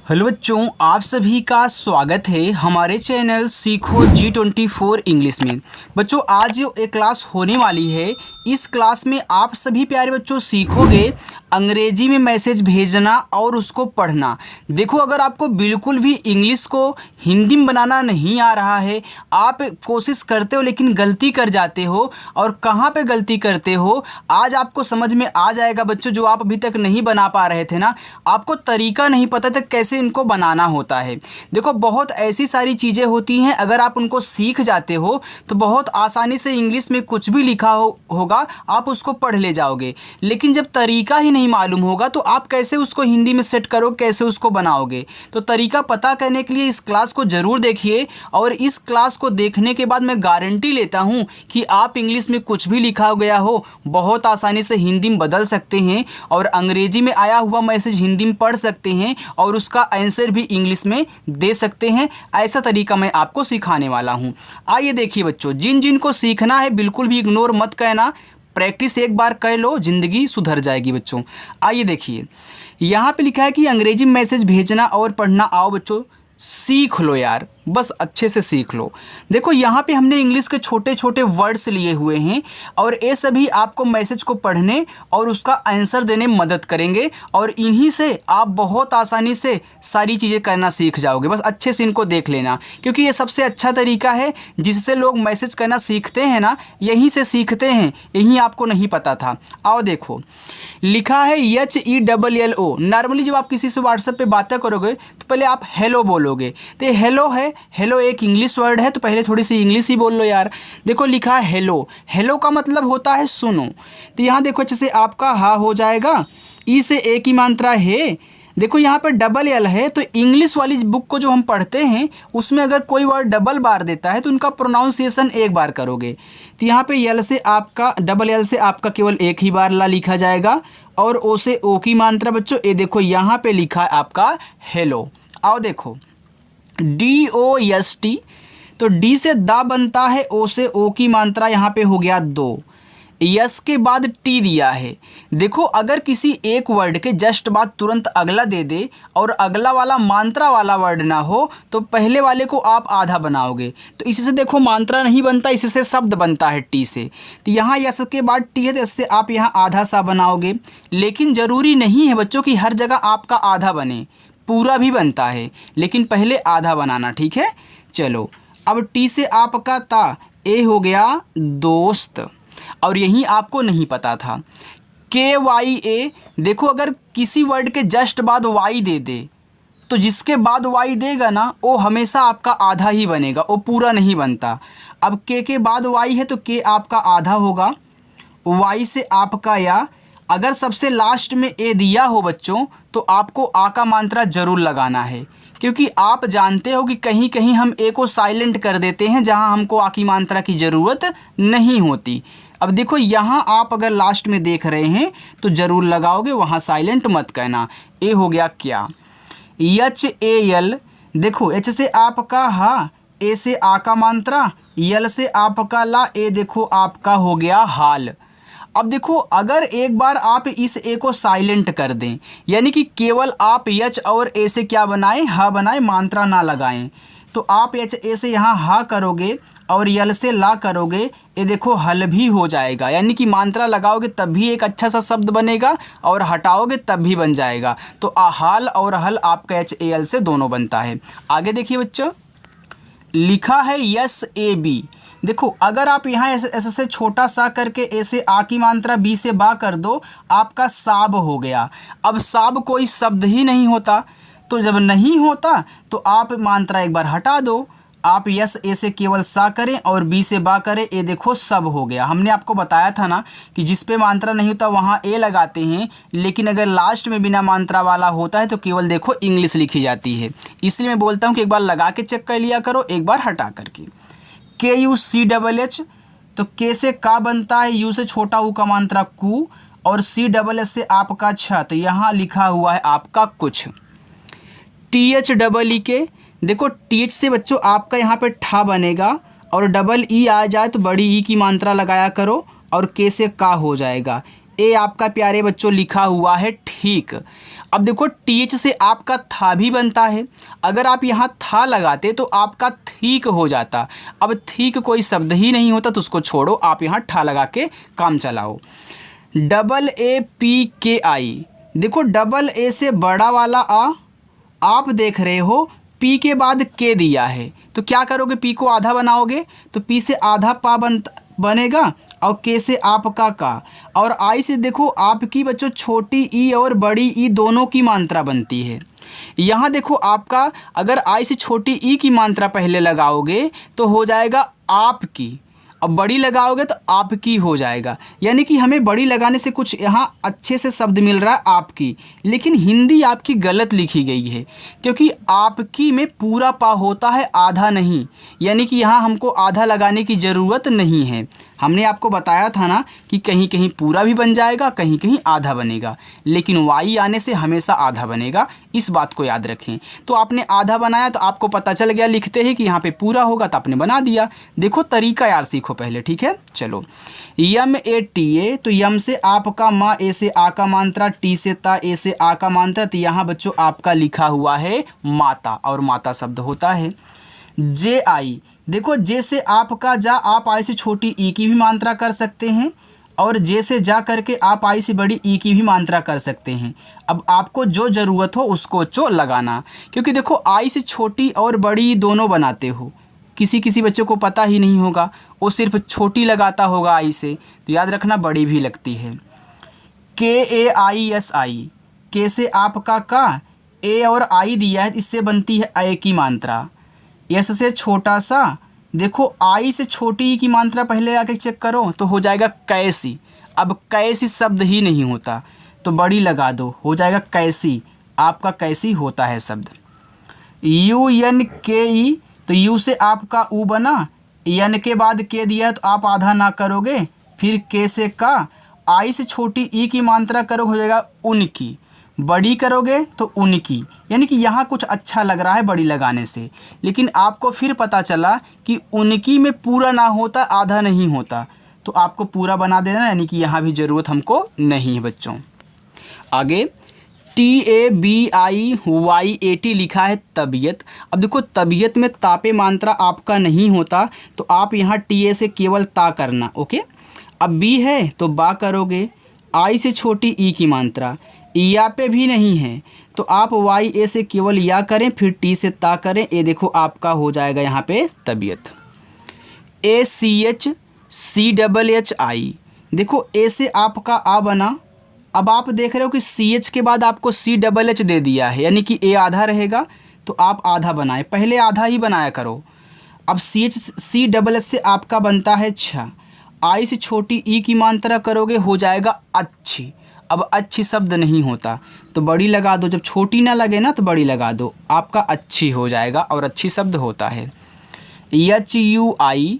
Hello बच्चों, आप सभी का स्वागत है हमारे चैनल सीखो G24 इंग्लिश में। बच्चों, आज जो एक क्लास होने वाली है, इस क्लास में आप सभी प्यारे बच्चों सीखोगे अंग्रेजी में मैसेज भेजना और उसको पढ़ना। देखो, अगर आपको बिल्कुल भी इंग्लिश को हिंदी में बनाना नहीं आ रहा है, आप कोशिश करते हो लेकिन गलती कर जाते हो, और कहाँ पे गलती करते हो आज आपको समझ में आ जाएगा बच्चों। जो आप अभी तक नहीं बना पा रहे थे ना, आपको तरीका नहीं पता था कैसे इनको बनाना होता है। देखो, बहुत ऐसी सारी चीज़ें होती हैं, अगर आप उनको सीख जाते हो तो बहुत आसानी से इंग्लिश में कुछ भी लिखा होगा आप उसको पढ़ ले जाओगे। लेकिन जब तरीका ही नहीं मालूम होगा तो आप कैसे उसको हिंदी में सेट करोगे, कैसे उसको बनाओगे। तो तरीका पता करने के लिए इस क्लास को ज़रूर देखिए, और इस क्लास को देखने के बाद मैं गारंटी लेता हूँ कि आप इंग्लिश में कुछ भी लिखा गया हो बहुत आसानी से हिंदी में बदल सकते हैं, और अंग्रेजी में आया हुआ मैसेज हिंदी में पढ़ सकते हैं, और उसका आंसर भी इंग्लिश में दे सकते हैं। ऐसा तरीका मैं आपको सिखाने वाला हूं। आइए देखिए बच्चों, जिन जिन को सीखना है बिल्कुल भी इग्नोर मत करना, प्रैक्टिस एक बार कर लो, ज़िंदगी सुधर जाएगी बच्चों। आइए देखिए, यहाँ पे लिखा है कि अंग्रेजी मैसेज भेजना और पढ़ना आओ बच्चों सीख लो यार, बस अच्छे से सीख लो। देखो, यहाँ पे हमने इंग्लिश के छोटे छोटे वर्ड्स लिए हुए हैं, और ये सभी आपको मैसेज को पढ़ने और उसका आंसर देने में मदद करेंगे, और इन्हीं से आप बहुत आसानी से सारी चीज़ें करना सीख जाओगे। बस अच्छे से इनको देख लेना, क्योंकि ये सबसे अच्छा तरीका है जिससे लोग मैसेज करना सीखते हैं ना, यहीं से सीखते हैं, यहीं आपको नहीं पता था। आओ देखो, लिखा है HELLO। नॉर्मली जब आप किसी से व्हाट्सएप पे बातें करोगे तो पहले आप हेलो बोलोगे, तो हेलो है, हेलो एक इंग्लिश वर्ड है, तो पहले थोड़ी सी इंग्लिश ही बोल लो यार। देखो, लिखा है हेलो। हेलो का मतलब होता है सुनो। तो यहाँ देखो अच्छे से आपका हा हो जाएगा, ई से एक ही मात्रा है। देखो यहाँ पर डबल एल है, तो इंग्लिश वाली बुक को जो हम पढ़ते हैं उसमें अगर कोई वर्ड डबल बार देता है तो उनका प्रोनाउंसिएशन एक बार करोगे। तो यहाँ पे यल से आपका, डबल एल से आपका केवल एक ही बार ला लिखा जाएगा, और ओ से ओ की मात्रा बच्चों, ये देखो यहाँ पे लिखा है आपका हेलो। आओ देखो, DOST, तो डी से दा बनता है, ओ से ओ की मात्रा यहाँ पे हो गया दो, यस के बाद टी दिया है। देखो, अगर किसी एक वर्ड के जस्ट बाद तुरंत अगला दे दे और अगला वाला मात्रा वाला वर्ड ना हो तो पहले वाले को आप आधा बनाओगे। तो इसी से देखो मात्रा नहीं बनता, इसी से शब्द बनता है टी से। तो यहाँ यस के बाद टी है, तो इससे आप यहाँ आधा सा बनाओगे। लेकिन ज़रूरी नहीं है बच्चों कि हर जगह आपका आधा बने, पूरा भी बनता है, लेकिन पहले आधा बनाना, ठीक है। चलो, अब टी से आपका ता, ए हो गया दोस्त, और यही आपको नहीं पता था। KYA, देखो अगर किसी वर्ड के जस्ट बाद वाई दे दे तो जिसके बाद वाई देगा ना वो हमेशा आपका आधा ही बनेगा, वो पूरा नहीं बनता। अब के बाद वाई है तो के आपका आधा होगा, वाई से आपका या। अगर सबसे लास्ट में ए दिया हो बच्चों तो आपको आ का मात्रा जरूर लगाना है, क्योंकि आप जानते हो कि कहीं कहीं हम ए को साइलेंट कर देते हैं जहां हमको आ की मात्रा की ज़रूरत नहीं होती। अब देखो, यहाँ आप अगर लास्ट में देख रहे हैं तो ज़रूर लगाओगे, वहाँ साइलेंट मत कहना। ए हो गया क्या, HAL, देखो एच से आपका हा, ए से आ का मात्रा, यल से आपका ला, ए देखो आपका हो गया हाल। अब देखो, अगर एक बार आप इस ए को साइलेंट कर दें, यानी कि केवल आप एच और ए से क्या बनाएं, हा बनाएं, मात्रा ना लगाएं, तो आप एच ए से यहाँ हा करोगे और यल से ला करोगे, ये देखो हल भी हो जाएगा। यानी कि मात्रा लगाओगे तब भी एक अच्छा सा शब्द बनेगा, और हटाओगे तब भी बन जाएगा। तो हाल और हल आपका HAL से दोनों बनता है। आगे देखिए बच्चों, लिखा है SAB। देखो, अगर आप यहाँ ऐसे से छोटा सा करके ए से आ की मात्रा, बी से बा कर दो, आपका साब हो गया। अब साब कोई शब्द ही नहीं होता, तो जब नहीं होता तो आप मात्रा एक बार हटा दो। आप यस ए से केवल सा करें और बी से बा करें, ए देखो सब हो गया। हमने आपको बताया था ना कि जिस पे मात्रा नहीं होता वहाँ ए लगाते हैं, लेकिन अगर लास्ट में बिना मात्रा वाला होता है तो केवल देखो इंग्लिश लिखी जाती है। इसलिए मैं बोलता हूँ कि एक बार लगा के चेक कर लिया करो, एक बार हटा करके। KUCHH, तो के से का बनता है, यू से छोटा ऊ का मात्रा कू, और CHH से आपका छ, तो यहाँ लिखा हुआ है आपका कुछ। THEE, देखो TH से बच्चों आपका यहाँ पे ठा बनेगा, और डबल ई आ जाए तो बड़ी ई की मात्रा लगाया करो, और के से का हो जाएगा। ए आपका प्यारे बच्चों लिखा हुआ है ठीक। अब देखो टीएच से आपका था भी बनता है, अगर आप यहाँ था लगाते तो आपका ठीक हो जाता। अब ठीक कोई शब्द ही नहीं होता तो उसको छोड़ो, आप यहाँ ठा लगा के काम चलाओ। AAPKI, देखो डबल ए से बड़ा वाला आ, आप देख रहे हो पी के बाद के दिया है तो क्या करोगे, पी को आधा बनाओगे तो पी से आधा पा बनेगा और के से आपका का, और आई से देखो आपकी बच्चों छोटी ई और बड़ी ई दोनों की मात्रा बनती है। यहाँ देखो आपका अगर आई से छोटी ई की मात्रा पहले लगाओगे तो हो जाएगा आपकी, अब बड़ी लगाओगे तो आपकी हो जाएगा। यानी कि हमें बड़ी लगाने से कुछ यहाँ अच्छे से शब्द मिल रहा है आपकी, लेकिन हिंदी आपकी गलत लिखी गई है क्योंकि आपकी में पूरा पा होता है आधा नहीं, यानी कि यहाँ हमको आधा लगाने की ज़रूरत नहीं है। हमने आपको बताया था ना कि कहीं कहीं पूरा भी बन जाएगा, कहीं कहीं आधा बनेगा, लेकिन वाई आने से हमेशा आधा बनेगा, इस बात को याद रखें। तो आपने आधा बनाया तो आपको पता चल गया लिखते ही कि यहाँ पे पूरा होगा तो आपने बना दिया। देखो तरीका यार सीखो पहले, ठीक है। चलो MATA, तो यम से आपका माँ, ए से आ का मात्रा, टी से ता, ए से आ का मात्रा, तो यहाँ बच्चों आपका लिखा हुआ है माता और माता शब्द होता है। JI, देखो जे से आपका जा, आप आई से छोटी ई की भी मात्रा कर सकते हैं और जे से जा करके आप आई से बड़ी ई की भी मात्रा कर सकते हैं। अब आपको जो ज़रूरत हो उसको चो लगाना, क्योंकि देखो आई से छोटी और बड़ी दोनों बनाते हो, किसी किसी बच्चों को पता ही नहीं होगा, वो सिर्फ छोटी लगाता होगा आई से, तो याद रखना बड़ी भी लगती है। KAISI, के से आपका का, ए और आई दिया है इससे बनती है ए की मात्रा। यस से छोटा सा, देखो आई से छोटी ई की मात्रा पहले आके चेक करो तो हो जाएगा कैसी। अब कैसी शब्द ही नहीं होता तो बड़ी लगा दो, हो जाएगा कैसी, आपका कैसी होता है शब्द। UNKE, तो यू से आपका ऊ बना, एन के बाद के दिया तो आप आधा ना करोगे, फिर के से का, आई से छोटी ई की मात्रा करोगे हो जाएगा उनकी, बड़ी करोगे तो उनकी। यानी कि यहाँ कुछ अच्छा लग रहा है बड़ी लगाने से, लेकिन आपको फिर पता चला कि उनकी में पूरा ना होता, आधा नहीं होता, तो आपको पूरा बना देना, यानी कि यहाँ भी ज़रूरत हमको नहीं है बच्चों। आगे TABIYAT लिखा है तबीयत। अब देखो तबीयत में तापे मात्रा आपका नहीं होता तो आप यहाँ TA से केवल ता करना, ओके। अब बी है तो बा करोगे, आई से छोटी ई की मात्रा, या पे भी नहीं है तो आप YA से केवल या करें, फिर टी से ता करें, ये देखो आपका हो जाएगा यहाँ पे तबीयत। ACHCHHI, देखो ए से आपका आ बना, अब आप देख रहे हो कि CH के बाद आपको CHH दे दिया है, यानी कि ए आधा रहेगा तो आप आधा बनाए, पहले आधा ही बनाया करो। अब CH से आपका बनता है छ, आई से छोटी ई की मात्रा करोगे हो जाएगा अच्छी। अब अच्छी शब्द नहीं होता तो बड़ी लगा दो, जब छोटी ना लगे ना तो बड़ी लगा दो, आपका अच्छी हो जाएगा और अच्छी शब्द होता है। HUI,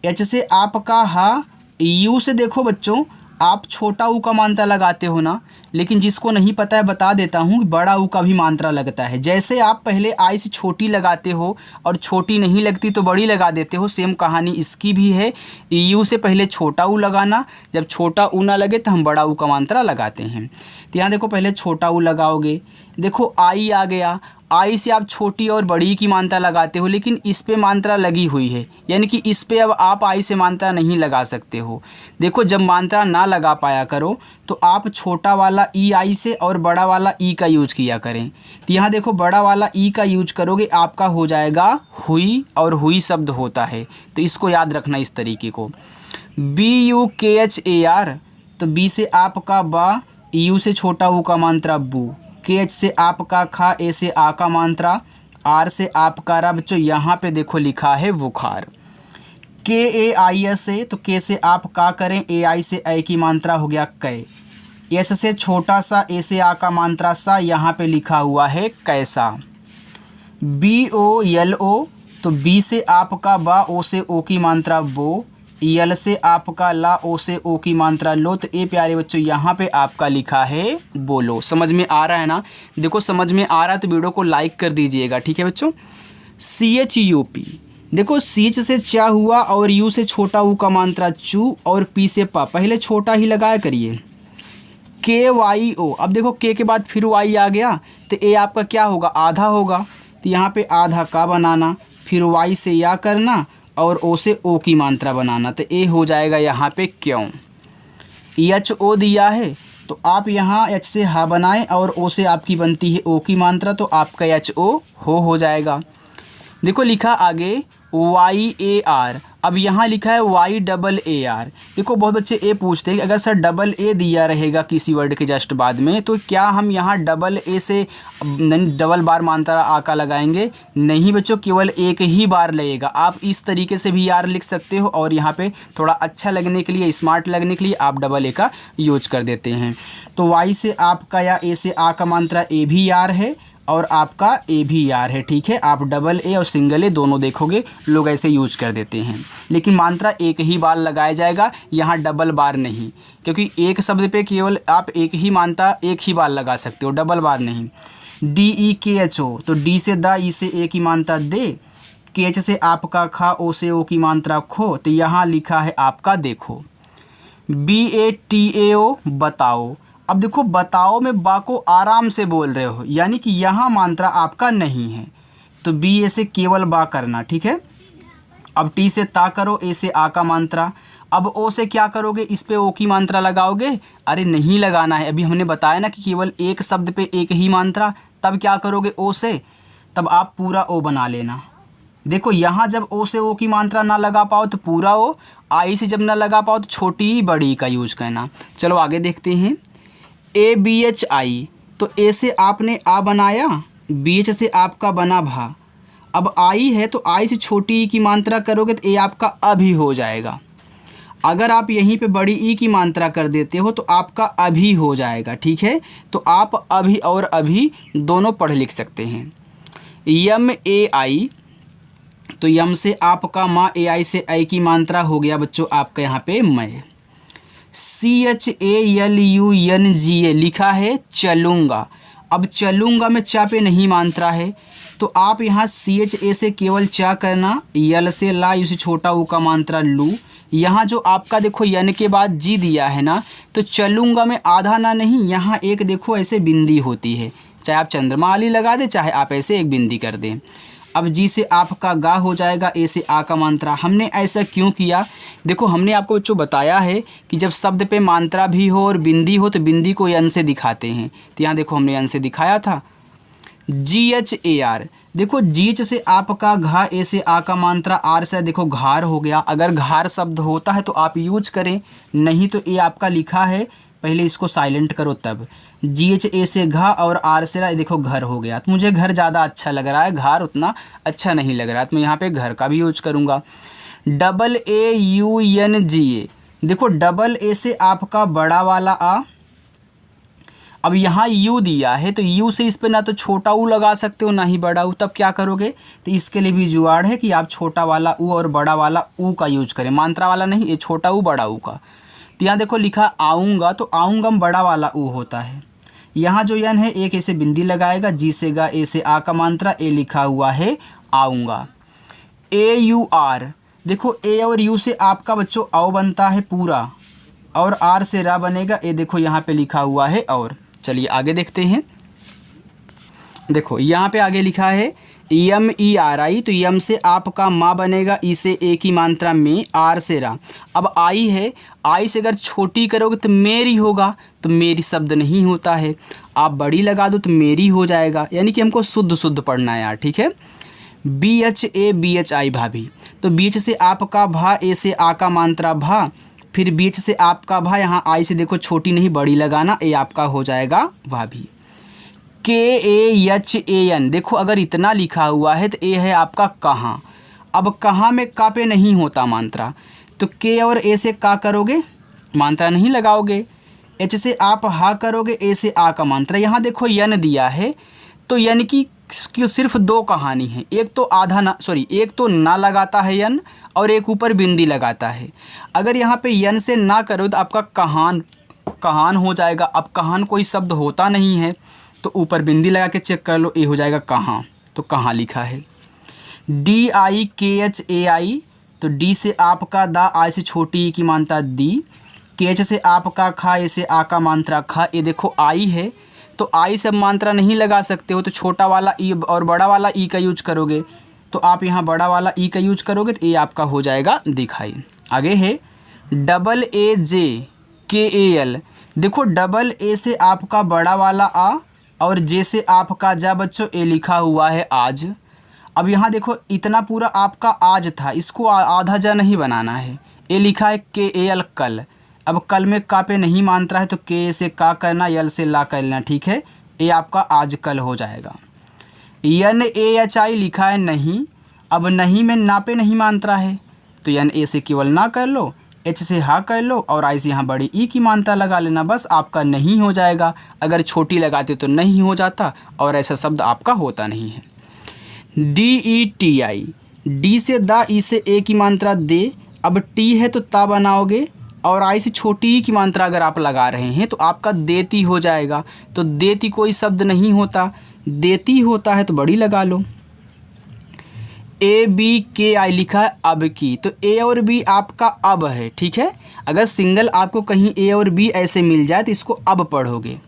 एच से आपका हा, यू से देखो बच्चों आप छोटा ऊ का मात्रा लगाते हो ना, लेकिन जिसको नहीं पता है बता देता हूँ कि बड़ा ऊ का भी मात्रा लगता है। जैसे आप पहले आई से छोटी लगाते हो और छोटी नहीं लगती तो बड़ी लगा देते हो, सेम कहानी इसकी भी है। यू से पहले छोटा ऊ लगाना, जब छोटा ऊ ना लगे तो हम बड़ा ऊ का मात्रा लगाते हैं। तो यहाँ देखो पहले छोटा ऊ लगाओगे, देखो आई आ गया, आई से आप छोटी और बड़ी की मात्रा लगाते हो, लेकिन इस पे मात्रा लगी हुई है, यानी कि इस पे अब आप आई से मात्रा नहीं लगा सकते हो। देखो जब मात्रा ना लगा पाया करो तो आप छोटा वाला ई आई से और बड़ा वाला ई का यूज किया करें। तो यहाँ देखो बड़ा वाला ई का यूज करोगे आपका हो जाएगा हुई, और हुई शब्द होता है, तो इसको याद रखना इस तरीके को। BUKHAR, तो बी से आपका बा, यू से छोटा ऊ का मात्रा बू, KH से आपका खा, ए से आ का मात्रा, आर से आपका रा, बच्चों यहाँ पे देखो लिखा है बुखार। KAIS से, तो के से आप का करें, AI से ए की मात्रा हो गया कै, एस से छोटा सा, ए से आ का मात्रा सा, यहाँ पे लिखा हुआ है कैसा। BOLO, तो बी से आपका बा, ओ से ओ की मात्रा बो, यल से आपका ला, ओ से ओ की मात्रा लो, तो ए प्यारे बच्चों यहाँ पे आपका लिखा है बोलो। समझ में आ रहा है ना? देखो समझ में आ रहा है तो वीडियो को लाइक कर दीजिएगा, ठीक है बच्चों। CHUP, देखो CH से चा हुआ और यू से छोटा ऊ का मात्रा चू और पी से पा, पहले छोटा ही लगाया करिए, KYO। अब देखो के के बाद फिर वाई आ गया तो ए आपका क्या होगा, आधा होगा, तो यहाँ पे आधा का बनाना, फिर वाई से या करना और ओ से ओ की मात्रा बनाना, तो ए हो जाएगा यहाँ पे क्यों। HO दिया है तो आप यहाँ H से हा बनाएं और O से आपकी बनती है O की मात्रा, तो आपका HO हो जाएगा। देखो लिखा आगे YAR, अब यहाँ लिखा है YAAR। देखो बहुत बच्चे ए पूछते हैं कि अगर सर डबल ए दिया रहेगा किसी वर्ड के जस्ट बाद में तो क्या हम यहाँ डबल ए से डबल बार मात्रा आ का लगाएंगे? नहीं बच्चों, केवल एक ही बार लगेगा। आप इस तरीके से भी यार लिख सकते हो और यहाँ पे थोड़ा अच्छा लगने के लिए, स्मार्ट लगने के लिए आप डबल ए का यूज कर देते हैं। तो वाई से आपका या ए से आ का मात्रा ए भी यार है और आपका ए भी यार है, ठीक है। आप डबल ए और सिंगल ए दोनों देखोगे लोग ऐसे यूज कर देते हैं, लेकिन मात्रा एक ही बार लगाया जाएगा, यहाँ डबल बार नहीं, क्योंकि एक शब्द पे केवल आप एक ही मात्रा एक ही बार लगा सकते हो, डबल बार नहीं। DEKHO, तो डी से द, ई से ए की मात्रा दे, KH से आपका खा, ओ से ओ की मात्रा खो, तो यहाँ लिखा है आपका देखो। BATAO बताओ। अब देखो बताओ में बा को आराम से बोल रहे हो, यानी कि यहाँ मात्रा आपका नहीं है, तो बी ए से केवल बा करना, ठीक है। अब टी से ता करो, ए से आ का मात्रा। अब ओ से क्या करोगे, इस पे ओ की मात्रा लगाओगे? अरे नहीं लगाना है, अभी हमने बताया ना कि केवल एक शब्द पे एक ही मात्रा। तब क्या करोगे ओ से, तब आप पूरा ओ बना लेना। देखो यहाँ जब ओ से ओ की मात्रा ना लगा पाओ तो पूरा ओ, आई से जब ना लगा पाओ तो छोटी बड़ी का यूज करना। चलो आगे देखते हैं। ABHI, तो ए से आपने आ बनाया, BH से आपका बना भा। अब आई है तो आई से छोटी ई की मात्रा करोगे तो ए आपका अभी हो जाएगा। अगर आप यहीं पे बड़ी ई की मात्रा कर देते हो तो आपका अभी हो जाएगा, ठीक है। तो आप अभी और अभी दोनों पढ़ लिख सकते हैं। MAI, तो यम से आपका माँ, AI से आई की मात्रा हो गया बच्चों आपका यहाँ पे मैं। CHALUNGA लिखा है चलूँगा। अब चलूँगा में चा पे नहीं मात्रा है, तो आप यहाँ CHA से केवल चा करना, यल से ला, यू से छोटा ऊ का मात्रा लू। यहाँ जो आपका देखो यन के बाद जी दिया है ना, तो चलूँगा में आधा ना नहीं, यहाँ एक देखो ऐसे बिंदी होती है, चाहे आप चंद्रमा वाली लगा दें चाहे आप ऐसे एक बिंदी कर दें। अब जी से आपका गा हो जाएगा, ए से आ का मात्रा। हमने ऐसा क्यों किया? देखो हमने आपको बच्चों बताया है कि जब शब्द पे मात्रा भी हो और बिंदी हो तो बिंदी को यन से दिखाते हैं, तो यहाँ देखो हमने यन से दिखाया था। GHAR, देखो जीच से आपका घा, ए से आ का मात्रा, आर से देखो घार हो गया। अगर घार शब्द होता है तो आप यूज करें, नहीं तो ए आपका लिखा है, पहले इसको साइलेंट करो तब। GHA से घा और आर से देखो घर हो गया। तो मुझे घर ज़्यादा अच्छा लग रहा है, घार उतना अच्छा नहीं लग रहा है, तो मैं यहाँ पे घर का भी यूज करूँगा। AAUNGA, देखो डबल ए से आपका बड़ा वाला आ। अब यहाँ यू दिया है तो यू से इस पर ना तो छोटा ऊ लगा सकते हो ना ही बड़ा ऊ, तब क्या करोगे? तो इसके लिए भी जुगाड़ है कि आप छोटा वाला ऊ और बड़ा वाला ऊ का यूज करें, मात्रा वाला नहीं, ये छोटा ऊ बड़ा ऊ का। तो यहाँ देखो लिखा आऊँगा, तो आऊँगा में बड़ा वाला ऊ होता है। यहाँ जो यन है एक ऐसे बिंदी लगाएगा, जी से गा, ए से आ का मात्रा, ए लिखा हुआ है आऊँगा। AUR, देखो ए और यू से आपका बच्चों औ बनता है पूरा, और आर से रा बनेगा, ए देखो यहाँ पे लिखा हुआ है और। चलिए आगे देखते हैं। देखो यहाँ पे आगे लिखा है MERI, तो यम से आपका माँ बनेगा, ई से ए की मात्रा में, आर से रा। अब आई है, आई से अगर छोटी करोगे तो मेरी होगा, तो मेरी शब्द नहीं होता है। आप बड़ी लगा दो तो मेरी हो जाएगा, यानी कि हमको शुद्ध शुद्ध पढ़ना है यार, ठीक है। BHABHI भाभी, तो बीच से आपका भा, ए से आ का मात्रा भा, फिर बीच से आपका भा, यहाँ आई से देखो छोटी नहीं बड़ी लगाना, ए आपका हो जाएगा भाभी। KAHAN, देखो अगर इतना लिखा हुआ है तो ए है आपका कहाँ। अब कहाँ में का पे नहीं होता मात्रा, तो के और ए से का करोगे, मात्रा नहीं लगाओगे। एच से आप हा करोगे, ए से आ का मात्रा। यहाँ देखो यन दिया है, तो यन की सिर्फ दो कहानी है, एक तो आधा ना, सॉरी एक तो ना लगाता है यन, और एक ऊपर बिंदी लगाता है। अगर यहाँ पे यन से ना करो तो आपका कहान हो जाएगा। अब कहान कोई शब्द होता नहीं है, तो ऊपर बिंदी लगा के चेक कर लो, ए हो जाएगा कहाँ, तो कहाँ लिखा है। DIKHAI, तो डी से आपका दा, आई से छोटी ई की मात्रा दी। केच से आपका खा, ए से आ का मात्रा खा, ये देखो आई है तो आई से मात्रा नहीं लगा सकते हो, तो छोटा वाला ई और बड़ा वाला ई का यूज करोगे, तो आप यहाँ बड़ा वाला ई का यूज करोगे तो ये आपका हो जाएगा दिखाई। आगे है डबल ए जे के ए एल। देखो डबल ए से आपका बड़ा वाला आ और जे से आपका जा बच्चों ए लिखा हुआ है आज। अब यहाँ देखो इतना पूरा आपका आज था, इसको आधा जा नहीं बनाना है, ए लिखा है के ए एल कल। अब कल में का पे नहीं मात्रा है तो के से का करना, यल से ला करना, ठीक है, ये आपका आज कल हो जाएगा। यन ए एच आई लिखा है नहीं, अब नहीं में ना पे नहीं मात्रा है तो यन ए से केवल ना कर लो, एच से हा कर लो और आई से यहाँ बड़ी ई की मात्रा लगा लेना, बस आपका नहीं हो जाएगा। अगर छोटी लगाते तो नहीं हो जाता और ऐसा शब्द आपका होता नहीं है। D E T I, D से दा, ई से ए की मात्रा दे, अब टी है तो ता बनाओगे और आई से छोटी ई की मात्रा अगर आप लगा रहे हैं तो आपका देती हो जाएगा। तो देती कोई शब्द नहीं होता, देती होता है तो बड़ी लगा लो। ए बी के आई लिखा है अब की, तो ए और बी आपका अब है, ठीक है। अगर सिंगल आपको कहीं ए और बी ऐसे मिल जाए तो इसको अब पढ़ोगे।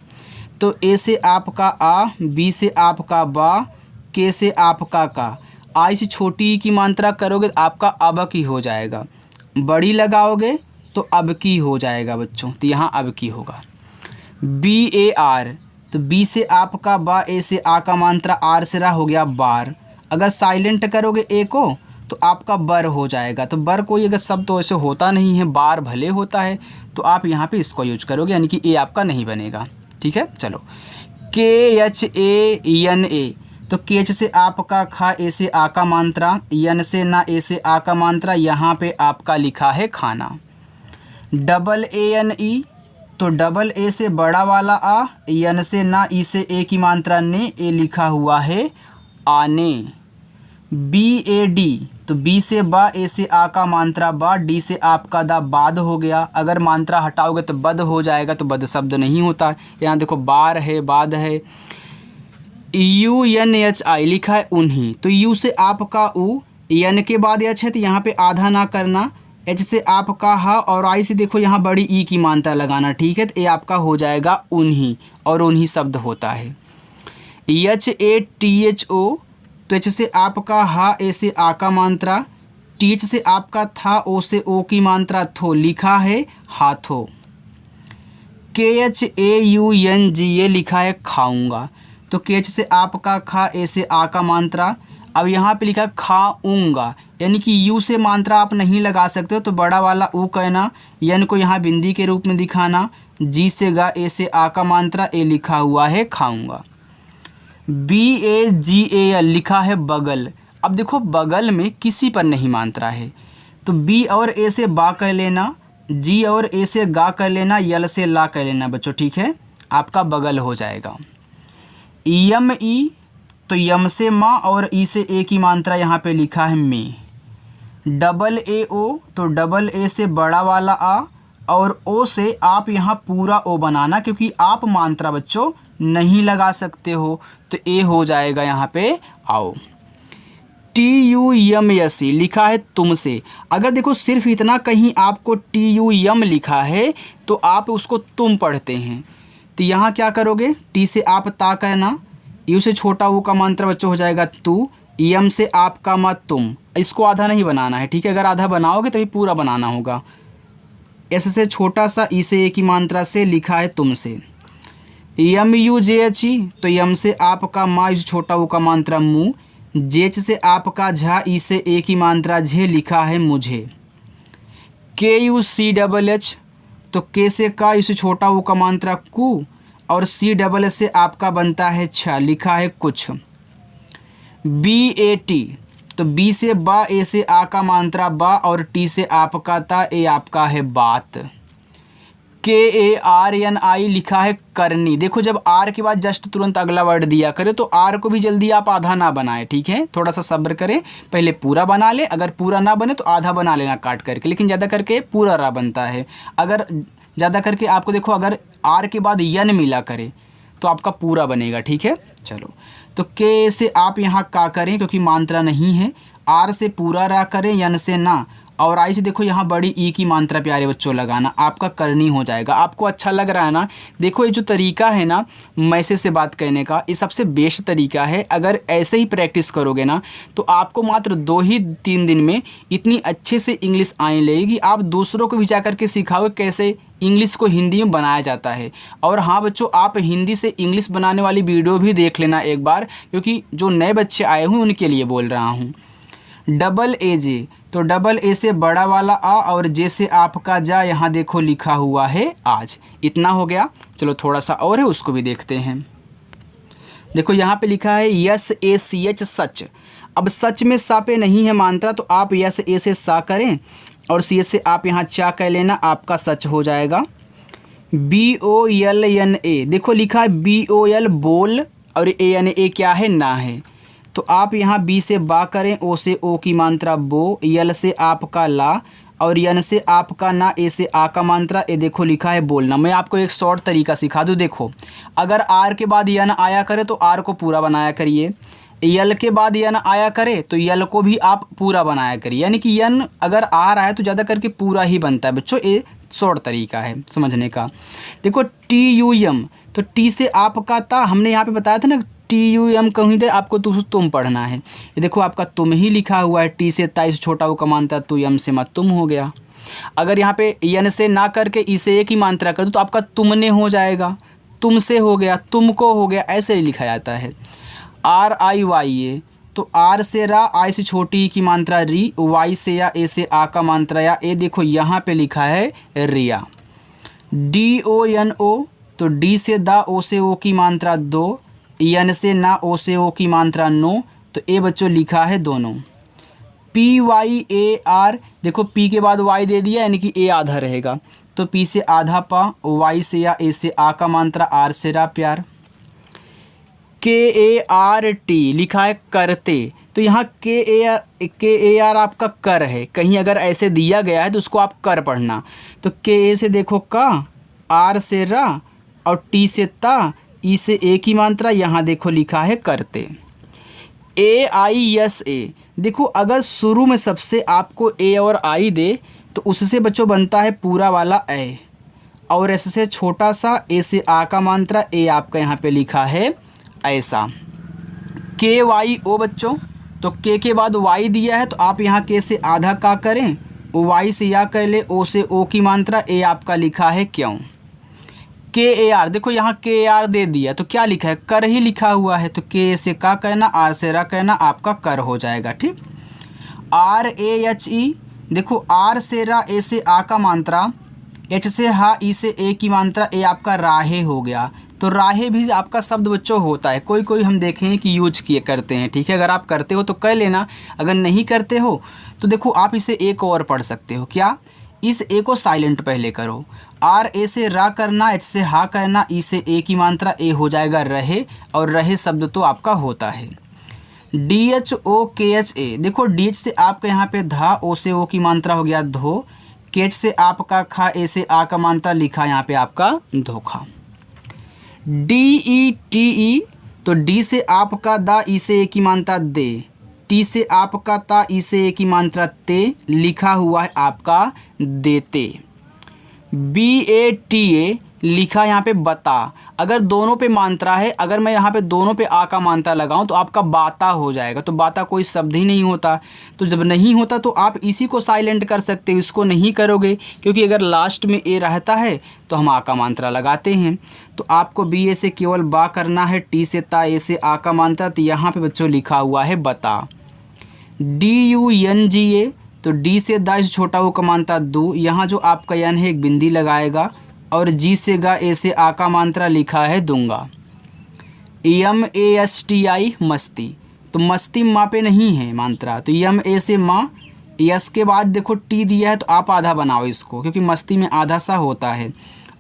तो ए से आपका आ, बी से आपका बा, के से आपका का, आई से छोटी ई की मात्रा करोगे तो आपका अब की हो जाएगा, बड़ी लगाओगे तो अब की हो जाएगा बच्चों, तो यहाँ अब की होगा। बी ए आर, तो बी से आपका बा, ए से आ का मात्रा, आर से रा हो गया बार। अगर साइलेंट करोगे ए को तो आपका बर हो जाएगा, तो बर कोई अगर शब्द तो ऐसे होता नहीं है, बार भले होता है, तो आप यहाँ पे इसको यूज करोगे, यानी कि ए आपका नहीं बनेगा, ठीक है। चलो के एच ए एन ए, तो केच से आपका खा, ए से आ का मात्रा, यन से ना, ए से आ का मात्रा, यहाँ पे आपका लिखा है खाना। डबल ए एन ई, तो डबल ए से बड़ा वाला आ, यन से ना, ई से ए की मात्रा ने, ए लिखा हुआ है आने। बी ए डी, तो बी से बा, ए से आ का मात्रा बा, डी से आपका दा बाद हो गया। अगर मात्रा हटाओगे तो बद हो जाएगा, तो बद शब्द नहीं होता। यहाँ देखो बार है, बाद है। यू एन एच आई लिखा है उन्हीं, तो यू से आपका उ, एन के बाद एच है तो यहाँ पे आधा ना करना, एच से आपका हा और आई से देखो यहाँ बड़ी ई की मात्रा लगाना, ठीक है, तो ये आपका हो जाएगा उन्हीं, और उन्हीं शब्द होता है। H A T H O, तो एच से आपका हा, ए से आ का मात्रा, टी एच से आपका था, ओ से ओ की मात्रा थो, लिखा है हाथों। K H A U N G A लिखा है खाऊंगा, तो के एच से आपका खा, ए से आ का मात्रा, अब यहाँ पे लिखा खाऊंगा, यानी कि यू से मात्रा आप नहीं लगा सकते हो, तो बड़ा वाला ऊ कहना, यन को यहाँ बिंदी के रूप में दिखाना, जी से गा, ए से आ का मात्रा, ए लिखा हुआ है खाऊंगा। B A ji A L लिखा है बगल, अब देखो बगल में किसी पर नहीं मात्रा है, तो बी और ए से बा कह लेना, जी और ए से गा कर लेना, यल से ला कर लेना बच्चों, ठीक है, आपका बगल हो जाएगा। यम ई, तो यम से माँ और ई से ए की मात्रा यहाँ पे लिखा है में। डबल ए ओ, तो डबल ए से बड़ा वाला आ और ओ से आप यहाँ पूरा ओ बनाना, क्योंकि आप मात्रा बच्चों नहीं लगा सकते हो, तो ए हो जाएगा यहाँ पे आओ। T U M S C लिखा है तुमसे, अगर देखो सिर्फ इतना कहीं आपको टी यू यम लिखा है तो आप उसको तुम पढ़ते हैं, तो यहाँ क्या करोगे, टी से आप ता कहना, यू से छोटा ऊ का मात्रा बच्चों हो जाएगा तू, यम से आपका मत तुम, इसको आधा नहीं बनाना है, ठीक है, अगर आधा बनाओगे तभी पूरा बनाना होगा। एस से छोटा सा, ई से ए की मात्रा से, लिखा है तुमसे। यम यू जे एच ई, तो यम से आपका माँ, यू से छोटा ऊ का मात्रा मुँह, जेच से आपका झा, ई से ए की मात्रा झे, लिखा है मुझे। के यू सी डबल एच, तो के से का, यू से छोटा ऊ का मात्रा कु और सी डबल एच से आपका बनता है छा, लिखा है कुछ। बी ए टी, तो बी से बा, ए से आ का मात्रा बा और टी से आपका ता, ए आपका है बात। के ए आर एन आई लिखा है करनी, देखो जब आर के बाद जस्ट तुरंत अगला वर्ड दिया करे तो आर को भी जल्दी आप आधा ना बनाए, ठीक है, थोड़ा सा सब्र करें, पहले पूरा बना ले, अगर पूरा ना बने तो आधा बना लेना काट करके, लेकिन ज़्यादा करके पूरा रा बनता है। अगर ज़्यादा करके आपको देखो अगर आर के बाद यन मिला करे तो आपका पूरा बनेगा, ठीक है। चलो, तो के से आप यहाँ का करें क्योंकि मात्रा नहीं है, आर से पूरा रा करें, यन से ना, और आई से देखो यहाँ बड़ी ई की मात्रा प्यारे बच्चों लगाना, आपका करनी हो जाएगा। आपको अच्छा लग रहा है ना? देखो ये जो तरीका है ना मैसेज से बात करने का, ये सबसे बेस्ट तरीका है। अगर ऐसे ही प्रैक्टिस करोगे ना तो आपको मात्र 2 ही 3 दिन में इतनी अच्छे से इंग्लिश आने लगेगी। आप दूसरों को भी जा करके सिखाओगे कैसे इंग्लिश को हिंदी में बनाया जाता है। और हाँ बच्चों, आप हिंदी से इंग्लिश बनाने वाली वीडियो भी देख लेना एक बार, क्योंकि जो नए बच्चे आए हुए उनके लिए बोल रहा हूँ। डबल ए जे, तो डबल ए से बड़ा वाला आ और जे से आपका जा, यहाँ देखो लिखा हुआ है आज। इतना हो गया। चलो थोड़ा सा और है, उसको भी देखते हैं। देखो यहाँ पे लिखा है यस ए सी एच, सच। अब सच में सा पे नहीं है मात्रा, तो आप यस ए से सा करें और सी एच से आप यहाँ चा कह लेना, आपका सच हो जाएगा। B O L N A, देखो लिखा है बी ओ एल बोल और ए एन ए क्या है? ना है। तो आप यहाँ बी से बा करें, ओ से ओ की मात्रा बो, यल से आपका ला और यन से आपका ना, ए से आ का मात्रा, ए देखो लिखा है बोलना। मैं आपको एक शॉर्ट तरीका सिखा दूँ। देखो अगर आर के बाद यन आया करे तो आर को पूरा बनाया करिए, यल के बाद यन आया करे तो यल को भी आप पूरा बनाया करिए। यानी कि यन अगर आ रहा है तो ज़्यादा करके पूरा ही बनता है बच्चों। ये शॉर्ट तरीका है समझने का। देखो टी यू एम, तो टी से आपका ता, हमने यहाँ पे बताया था ना टी यू एम कहीं दे आपको तुम पढ़ना है। ये देखो आपका तुम ही लिखा हुआ है। टी से ता इस छोटा वो का मात्रा, तो यम से मत तुम हो गया। अगर यहाँ पे यन से ना करके इसे एक ही मात्रा कर दो तो आपका तुमने हो जाएगा, तुमसे हो गया, तुमको हो गया, ऐसे ही लिखा जाता है। आर आई वाई ए, तो आर से रा, आई से छोटी की मात्रा री, वाई से या, ए से आ का मात्रा या, ए देखो यहाँ पे लिखा है रिया। डी ओ एन ओ, तो डी से दा, ओ से ओ की मात्रा दो, एन से ना, ओ से ओ की मात्रा नो, तो ए बच्चों लिखा है दोनों। पी वाई ए आर, देखो पी के बाद वाई दे दिया यानी कि ए आधा रहेगा, तो पी से आधा पा, वाई से या, ए से आ का मात्रा, आर से रा प्यार। के ए आर टी लिखा है करते, तो यहाँ के ए आर आपका कर है। कहीं अगर ऐसे दिया गया है तो उसको आप कर पढ़ना। तो के ए से देखो का, आर से रा और टी से ता, ई से ए की मात्रा, यहाँ देखो लिखा है करते। ए आई एस ए, देखो अगर शुरू में सबसे आपको ए और आई दे तो उससे बच्चों बनता है पूरा वाला ए, और एस से छोटा सा, ए से आ का मात्रा, ए आपका यहाँ पे लिखा है ऐसा। के वाई ओ बच्चों, तो के बाद वाई दिया है तो आप यहाँ के से आधा का करें, वाई से या कर ले, ओ से ओ की मात्रा, ए आपका लिखा है क्यों। के ए आर, देखो यहाँ के ए आर दे दिया तो क्या लिखा है? कर ही लिखा हुआ है, तो के से का कहना, आर से रा कहना, आपका कर हो जाएगा। ठीक। आर ए एच ई, देखो आर से रा, ए से आ का मात्रा, एच से हा, ई से ए की मात्रा, ए आपका राहे हो गया। तो राहे भी आपका शब्द बच्चों होता है, कोई कोई हम देखें कि यूज किए करते हैं। ठीक है, अगर आप करते हो तो कह लेना, अगर नहीं करते हो तो देखो आप इसे एक और पढ़ सकते हो। क्या? इस ए को साइलेंट पहले करो, आर ए से रा करना, एच से हा करना, ई से ए की मात्रा, ए हो जाएगा रहे, और रहे शब्द तो आपका होता है। डी एच ओ के एच ए, देखो डी एच से आपका यहाँ पे धा, ओ से ओ की मात्रा हो गया धो, के एच से आपका खा, ए से आ का मात्रा लिखा यहाँ पे आपका धोखा। डी ई टी ई, तो डी से आपका दा, ई से ए की मात्रा दे, टी से आपका ता, ई से ए की मात्रा ते, लिखा हुआ है आपका देते। बी ए टी ए लिखा यहाँ पे बता, अगर दोनों पे मात्रा है, अगर मैं यहाँ पे दोनों पे आ का मात्रा लगाऊं तो आपका बाता हो जाएगा, तो बाता कोई शब्द ही नहीं होता। तो जब नहीं होता तो आप इसी को साइलेंट कर सकते हो, इसको नहीं करोगे, क्योंकि अगर लास्ट में ए रहता है तो हम आ का मात्रा लगाते हैं। तो आपको बी ए से केवल बा करना है, टी से ता, ए से आ का मात्रा, तो यहाँ पे बच्चों लिखा हुआ है बता। डी यू एन जी ए, तो डी से दा से छोटा वो का मात्रा दो, यहाँ जो आपका यन है एक बिंदी लगाएगा, और जी से गा, ए से आ का मात्रा लिखा है दूंगा। M A S T I मस्ती, तो मस्ती माँ पे नहीं है मात्रा, तो एम ए से माँ, यस के बाद देखो टी दिया है तो आप आधा बनाओ इसको, क्योंकि मस्ती में आधा सा होता है,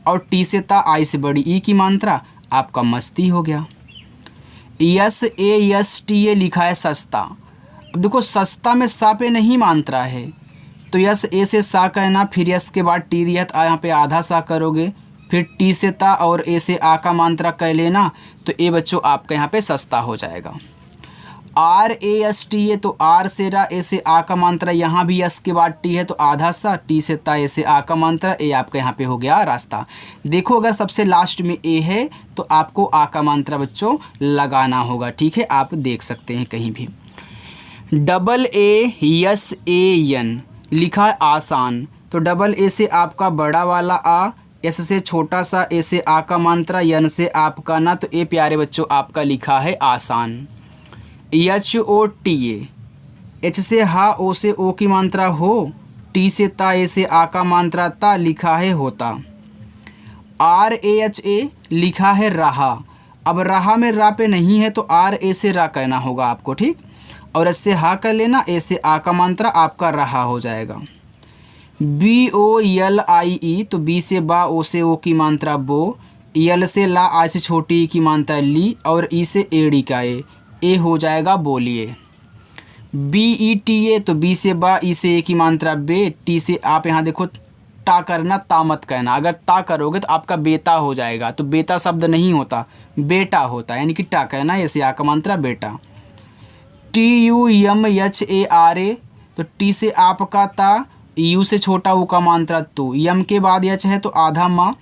और टी से ता, आई से बड़ी ई की मात्रा, आपका मस्ती हो गया। Yes A S T A लिखा है सस्ता, अब देखो सस्ता में सा पे नहीं मात्रा है, तो यस ए से सा कहना, फिर यस के बाद टी दिया तो यहाँ पे आधा सा करोगे, फिर टी से ता और ए से आ का मात्रा कह लेना, तो ए बच्चों आपका यहाँ पे सस्ता हो जाएगा। आर ए एस टी है तो आर से रा, ए से आ का मात्रा, यहाँ भी यस के बाद टी है तो आधा सा, टी से ता, ए से आ का मात्रा, ए आपका यहाँ पे हो गया रास्ता। देखो अगर सबसे लास्ट में ए है तो आपको आ का मात्रा बच्चों लगाना होगा, ठीक है, आप देख सकते हैं कहीं भी। Double A S A N लिखा है आसान, तो डबल ए से आपका बड़ा वाला आ, एस से छोटा सा, ए से आ का मात्रा, एन से आपका ना, तो ए प्यारे बच्चों आपका लिखा है आसान। H O T A, H से हा, ओ से ओ की मात्रा हो, टी से ता, ए से आ का मात्रा ता, लिखा है होता। आर ए एच ए लिखा है रहा, अब रहा में रा पे नहीं है तो आर ए से रा कहना होगा आपको, ठीक, और एच से हा कर लेना, ए से आ का मात्रा आपका रहा हो जाएगा। बी ओ यल आई ई, तो बी से बा, ओ से ओ की मात्रा बो, यल से ला, आई से छोटी की मात्रा ली, और ई से एड़ी का ए हो जाएगा बोलिए। बी ई टी ए, तो बी से बा, ई से ए की मात्रा बे, टी से आप यहाँ देखो टा करना, ता मत कहना, अगर ता करोगे तो आपका बेटा हो जाएगा, तो बेटा शब्द नहीं होता, बेटा होता है, यानी कि टा कहना, ऐसे आ का मात्रा बेटा। T U M H A R A, तो टी से आपका ता, यू से छोटा ऊ का मात्रा तू, यम के बाद एच है तो आधा माँ,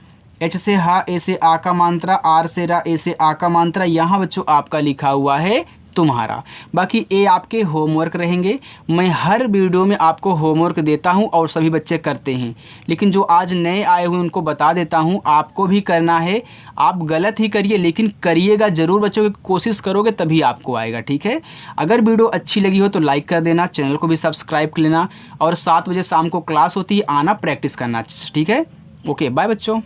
एच से हा, ए से आ का मात्रा, आर से रा, ए से आ का मात्रा, यहाँ बच्चों आपका लिखा हुआ है तुम्हारा। बाकी ए आपके होमवर्क रहेंगे, मैं हर वीडियो में आपको होमवर्क देता हूं और सभी बच्चे करते हैं, लेकिन जो आज नए आए हुए उनको बता देता हूं, आपको भी करना है, आप गलत ही करिए लेकिन करिएगा ज़रूर बच्चों, की कोशिश करोगे तभी आपको आएगा, ठीक है। अगर वीडियो अच्छी लगी हो तो लाइक कर देना, चैनल को भी सब्सक्राइब कर लेना, और 7 बजे शाम को क्लास होती है, आना प्रैक्टिस करना, ठीक है। ओके बाय बच्चों।